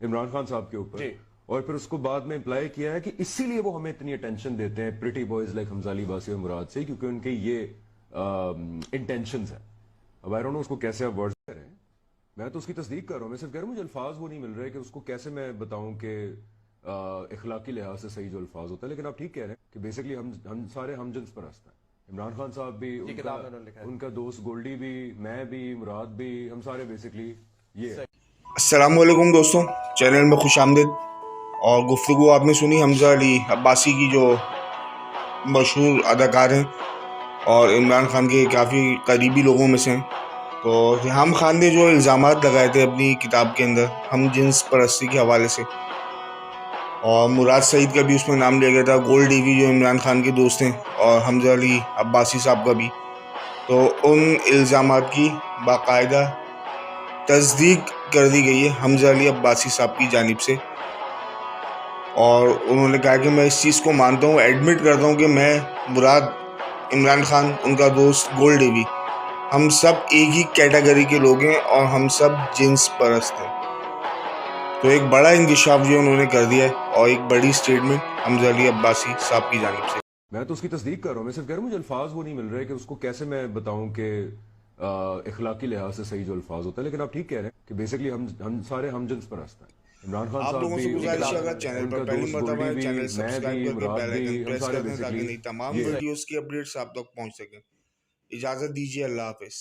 इमरान खान साहब के ऊपर, और फिर उसको बाद में अप्लाई किया है कि इसीलिए वो हमें इतनी अटेंशन देते हैं pretty boys like Hamza Ali बासी और मुराद से, क्योंकि उनके ये इंटेंशंस हैं। अब आई डोंट नो उसको कैसे आप वर्ड्स करें, मैं तो उसकी तस्दीक कर रहा हूँ, मैं सिर्फ कह रहा हूँ मुझे अल्फाज वो नहीं मिल रहे कि उसको कैसे मैं बताऊं कि इखलाकी लिहाज से सही जो अल्फाज होता है। लेकिन आप ठीक कह रहे हैं कि बेसिकली हम सारे हमजन्स परस्त हैं। इमरान खान साहब भी, उनका दोस्त गोल्डी भी, मैं भी, मुराद भी, हम सारे बेसिकली ये है। अस्सलाम वालेकुम दोस्तों, चैनल में खुश आमदीद। और गुफ्तगू आपने सुनी हमजा अली अब्बासी की, जो मशहूर अदाकार हैं और इमरान खान के काफ़ी करीबी लोगों में से हैं। तो हम खान ने जो इल्ज़ामात लगाए थे अपनी किताब के अंदर हम जिन्स परस्ती के हवाले से, और मुराद सईद का भी उसमें नाम लिया गया था, गोल्ड डीवी जो इमरान खान के दोस्त हैं, और हमजा अली अब्बासी साहब का भी। तो उन इल्ज़ामात की बाकायदा तस्दीक कर दी गई है हमजा अली अब्बासी साहब की जानिब से, और उन्होंने कहा कि मैं इस चीज़ को मानता हूँ, एडमिट करता हूँ कि मैं, मुराद, इमरान खान, उनका दोस्त गोल्ड डीवी, हम सब एक ही कैटेगरी के लोग हैं और हम सब जिन्स परस्त हैं। तो एक बड़ा इंकशाफ जो उन्होंने कर दिया है और एक बड़ी स्टेटमेंट हमजा अली अब्बासी साहब की जानिब से। मैं तो उसकी तस्दीक कर रहा हूँ, मैं सिर्फ कह रहा हूँ मुझे अल्फाज वो नहीं मिल रहे कि उसको कैसे मैं बताऊं कि इखलाकी लिहाज से सही जो अल्फाज होता है। लेकिन आप ठीक कह रहे हैं कि बेसिकली हम सारे हमजन्स परस्त हैं। इमरान खान आप साहब लोगों भी, से गुजारिश है, अगर चैनल पर पहली दोस्त मरतबा गोल्डी भी, चैनल मैं सब्सक्राइब भी, करके मुराद बेल भी, आइकन हम प्रेस सारे कर दें ताकि बेसिकली नई तमाम ये है। वीडियोस की अपडेट्स आप तक पहुंच सकें। इजाज़त दीजिए, अल्लाह हाफिज़।